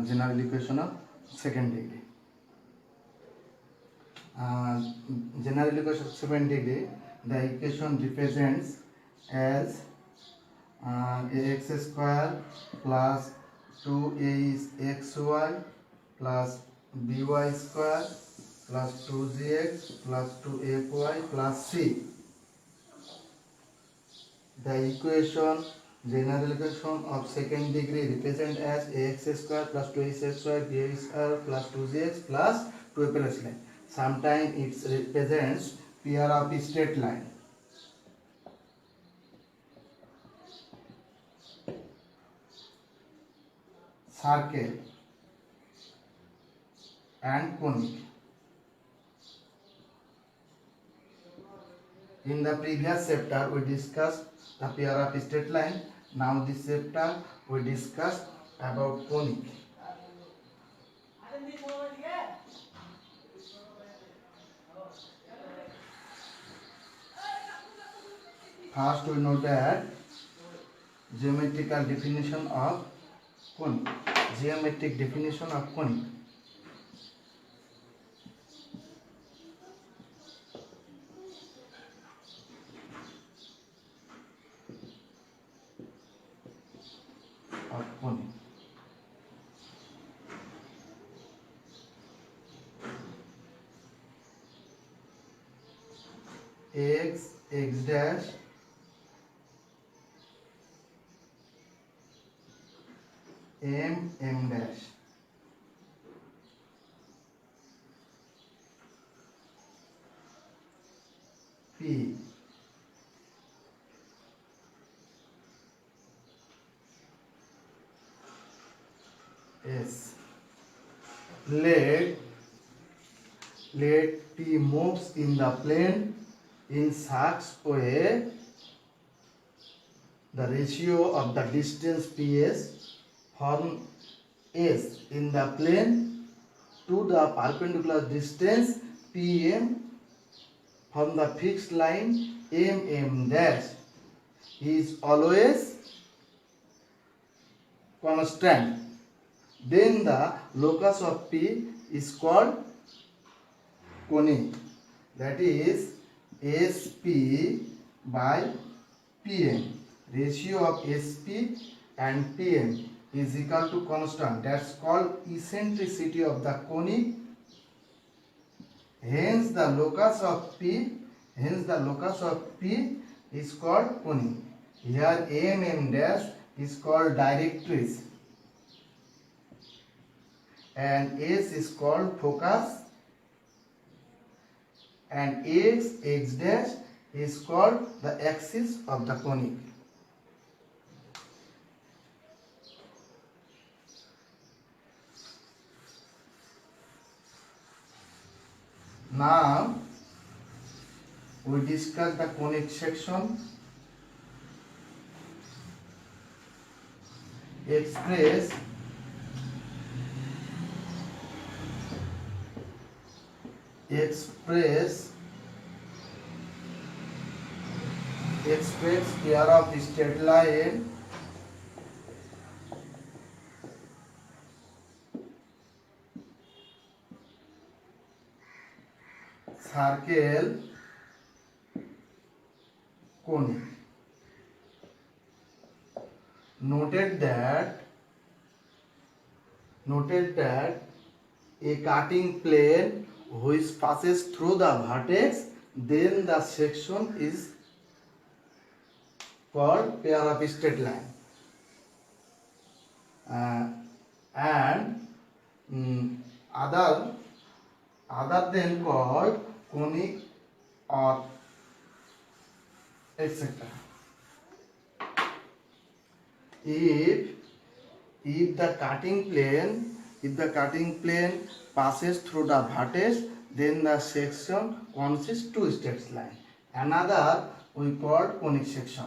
general equation of second degree. General equation of second degree, the equation represents as ax square plus 2a is xy plus by square plus 2gx plus 2fy plus c. The equation general equation of second degree represent as ax square plus 2xy by square plus 2gx plus 2fy line. Sometimes it represents pair of straight line. Circle and conic. In the previous chapter we discussed the pair of straight line. Now this chapter we discussed about conic. First we know that geometrical definition of conic. Geometric definition of conic. X dash m dash p s. Let p moves in the plane in such way the ratio of the distance ps from s in the plane to the perpendicular distance pm from the fixed line mm dash is always constant. Then the locus of p is called conic. That is SP by PM. Ratio of SP and PM is equal to constant. That's called eccentricity of the conic. Hence the locus of P is called conic. Here MM dash is called directrix and S is called focus and x dash is called the axis of the conic. Now we discuss the conic section. Express pair of straight line circle conic. Noted that a cutting plane which passes through the vertex, then the section is called pair of straight line, and other than called conic or etc. If the cutting plane passes through the vertex, then the section consists two straight lines. Another we call conic section.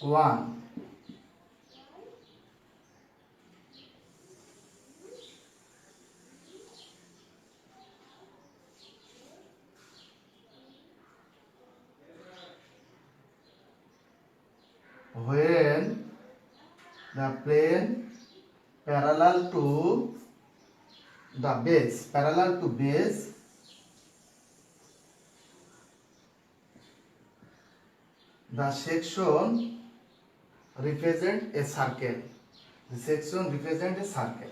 One. when the plane parallel to base the section represent a circle. The section represent a circle.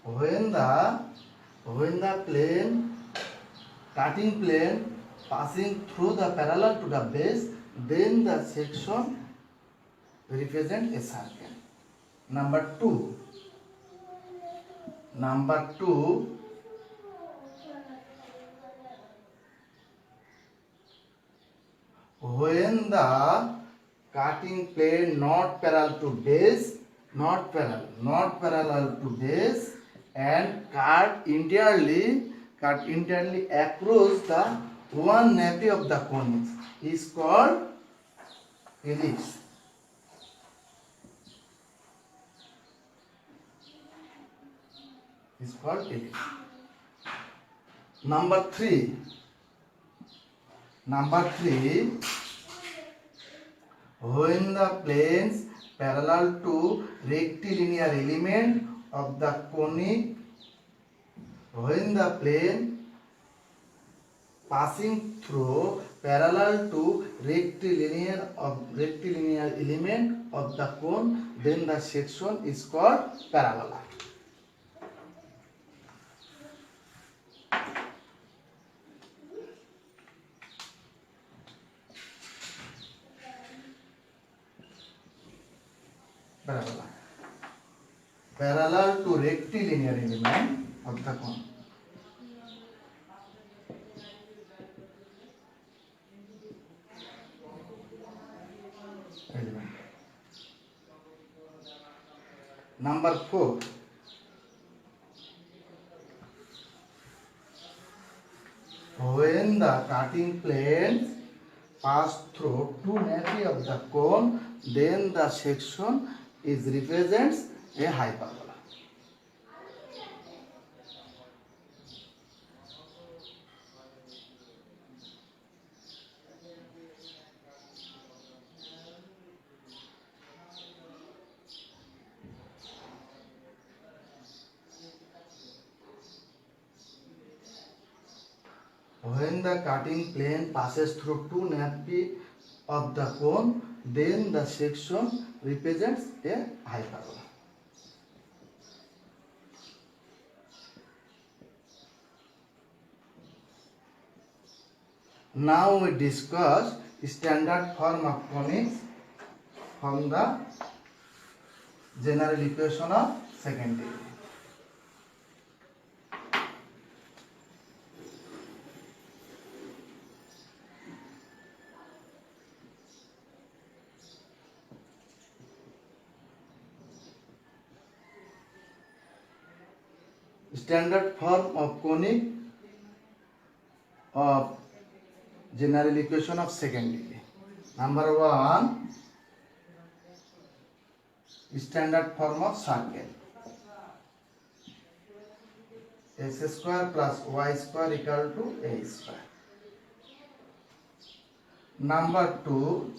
When the cutting plane passing through the parallel to the base, then the section represent a circle. Number two, when the cutting plane not parallel to base and cut entirely across the one nape of the cone is called ellipse. Number three, when the planes parallel to rectilinear element of the conic, when the plane passing through parallel to rectilinear element of the cone, then the section is called parabola. Parallel to rectilinear element of the cone. Number four, when the cutting planes pass through two nape of the cone, then the section is represents a hyperbola. When the cutting plane passes through two nape of the cone, then the section represents a hyperbola. Now we discuss standard form of conics from the general equation of second degree. Standard form of conic of general equation of second degree. Number one, standard form of circle. X square plus y square equal to a square. Number two,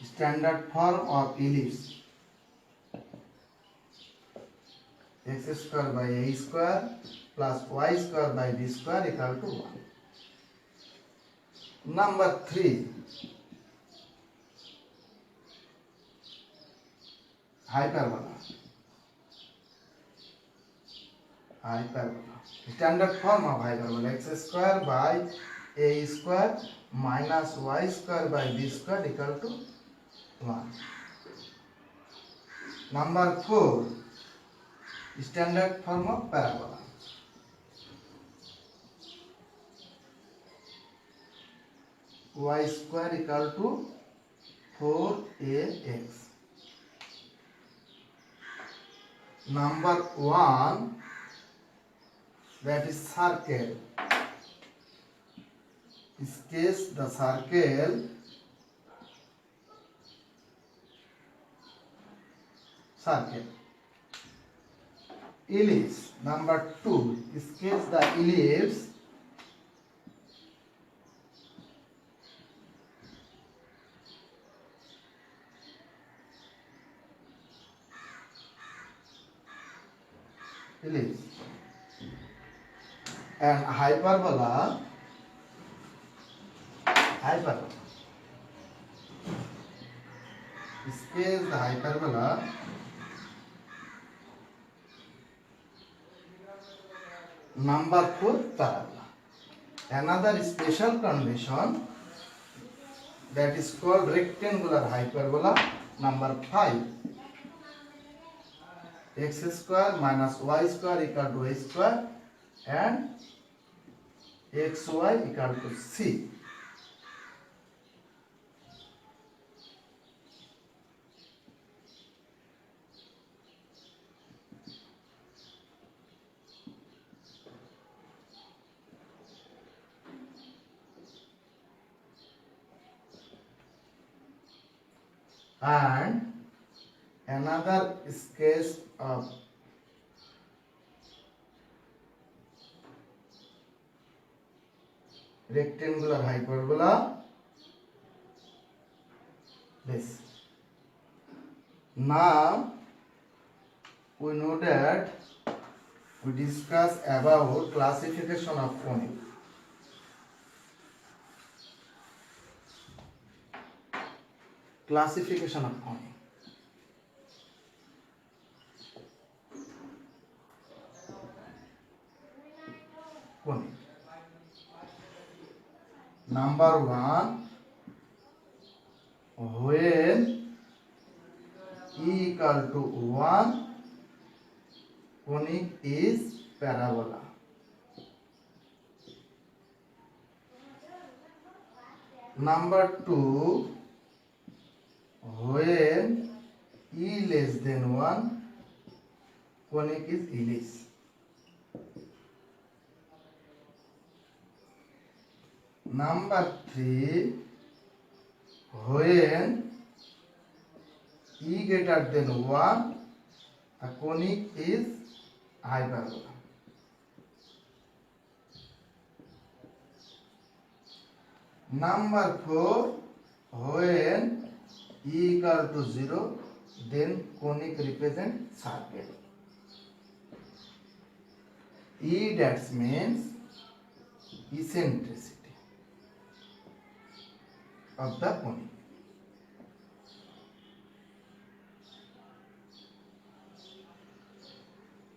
standard form of ellipse. X square by a square plus y square by b square equal to 1. Number three, hyperbola. Standard form of hyperbola: x square by a square minus y square by b square equal to 1. Number four, standard form of parabola. Y square equal to 4ax. Number one, that is circle. In this case, the circle ellipse. Number two, in this case the ellipse ellipse. And hyperbola sketch the hyperbola number 4 parabola. Another special condition that is called rectangular hyperbola number 5. X square minus y square equal to a square and xy equal to c. And another case of rectangular hyperbola, this. Now we know that we discuss about classification of conic. Classification of conic. Conic. Number 1, when E equal to 1, conic is parabola. Number 2, when E less than 1, conic is ellipse. Number 3, when E greater than 1, the conic is hyperbola. Number 4, when E equal to 0, then conic represents circle. E that means eccentricity of the conic.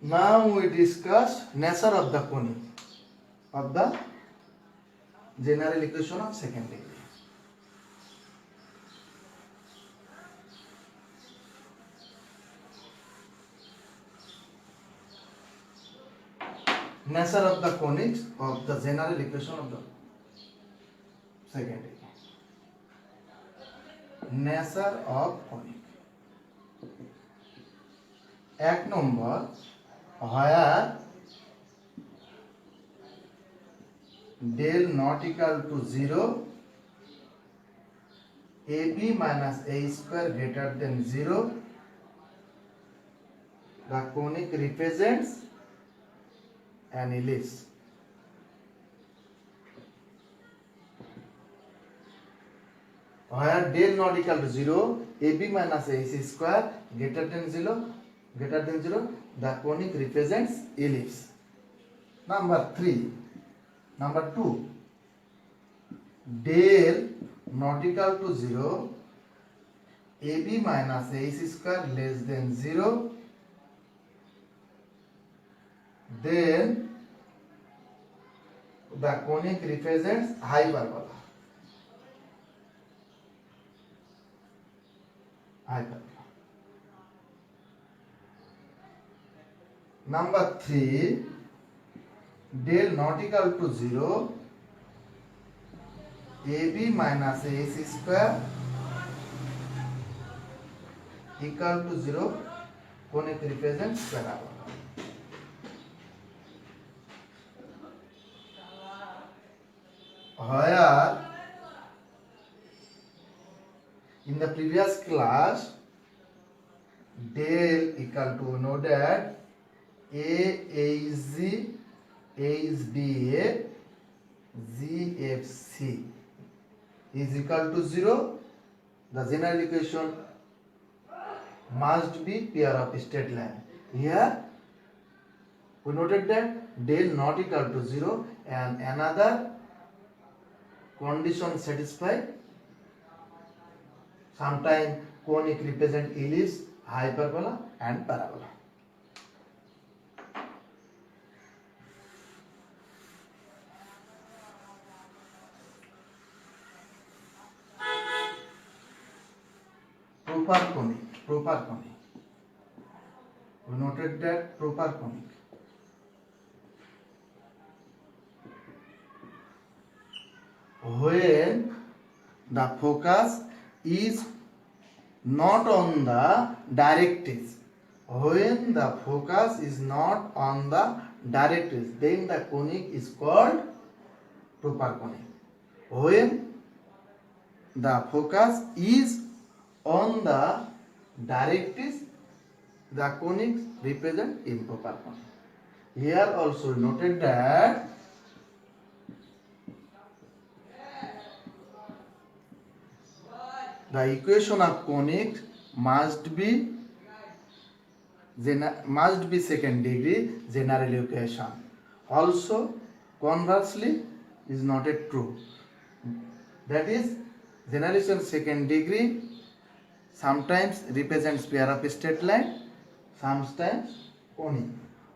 Now we discuss nature of the conic of the general equation of second degree. Nature of the conics of the general equation of the second degree. Nature of conic. এক number, where del not equal to 0, AB minus A square greater than 0, the conic represents an ellipse. Where del not equal to 0, AB minus AC square greater than 0, the conic represents ellipse. Number 2, del not equal to 0, AB minus AC square less than 0, then the conic represents hyperbola. Number 3, del not equal to 0, AB minus AC square equal to 0, conic represents parabola. Where in the previous class del equal to, know that A is G, A is BA, GFC is equal to 0, the general equation must be pair of straight line. Here We noted that del not equal to 0 and another condition satisfied. Sometimes conic represent ellipse, hyperbola and parabola. Proper conic. We noted that proper conic. When the focus is not on the directrix, when the focus is not on the directrix, then the conic is called proper conic. When the focus is on the directrix, the conics represent improper conic. Here also noted that the equation of conic must be second degree general equation. Also, conversely is not a true. That is, generalization second degree sometimes represents pair of straight line, sometimes conic.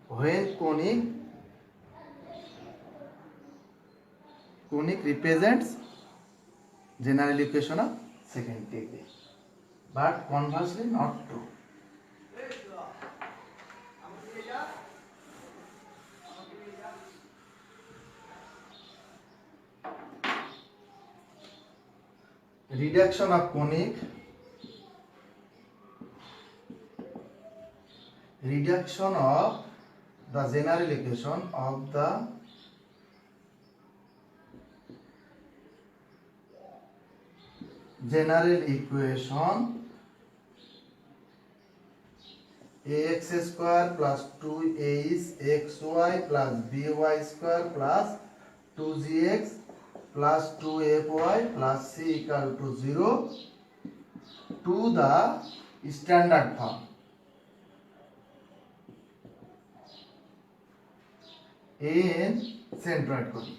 When conic represents general equation of second degree, but conversely not true. Reduction of conic. Reduction of the general equation of the general equation ax square plus 2axy plus by square plus 2gx plus 2fy plus c equal to 0 to the standard form. In centroid conic.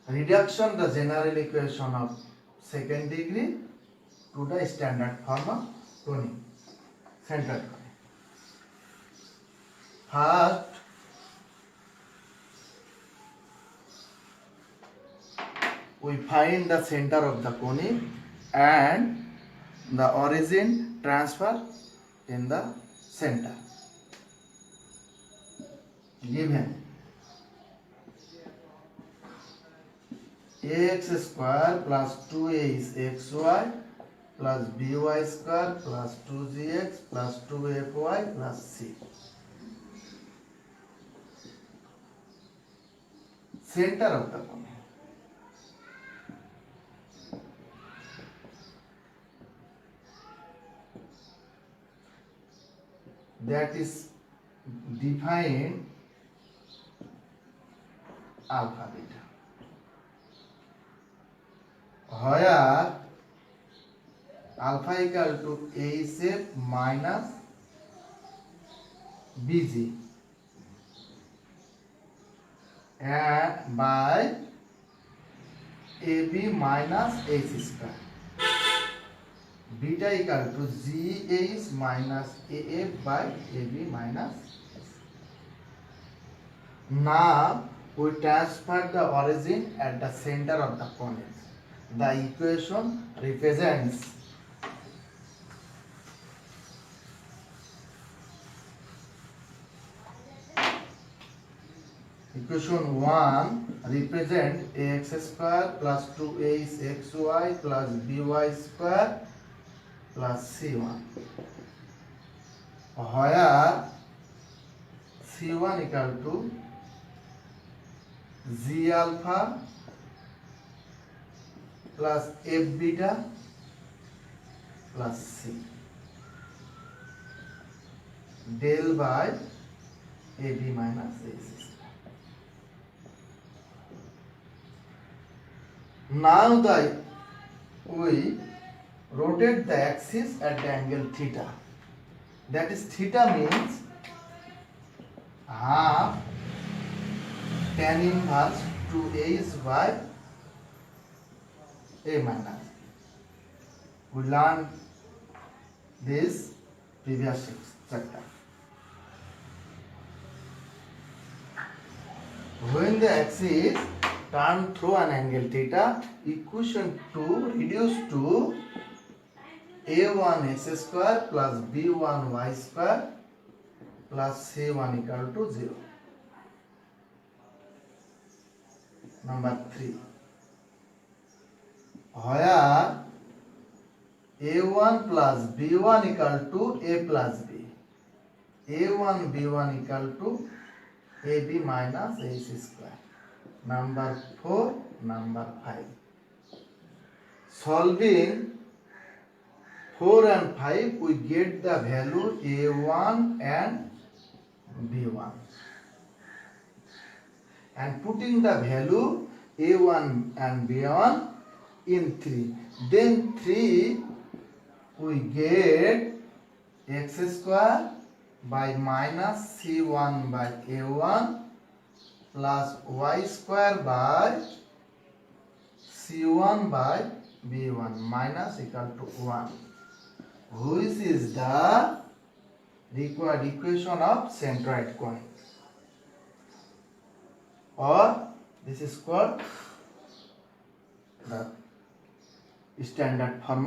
Reduction the general equation of second degree to the standard form of conic, centroid conic. First, we find the center of the conic and the origin transfer in the center. Given ax square plus 2axy plus by square plus 2gx plus 2fy plus c. Center of the conic. That is defined alpha beta, where alpha equal to ASF minus BG and by AB minus AC square. Beta equal to GH minus AF by AB minus AC. Now we transfer the origin at the center of the conic. The equation represents equation 1 represent ax square plus 2axy plus by square plus c1, where c1 equal to g alpha plus f beta plus c del by ab minus ac. Now the we rotate the axis at the angle theta. That is, theta means half tan inverse 2a is by a minus. We learned this previous chapter. When the axis turn through an angle theta, equation 2 reduced to a1 x square plus b1 y square plus c1 equal to 0. Number 3. Where a1 plus b1 equal to a plus b. a1 b1 equal to ab minus ac square. Number 4, number 5. Solving 4 and 5, we get the value a1 and b1. And putting the value a1 and b1 in 3. Then 3, we get x square by minus c1 by a1 plus y square by c1 by b1 minus equal to 1, which is the required equation of centroid cone, or this is called the standard form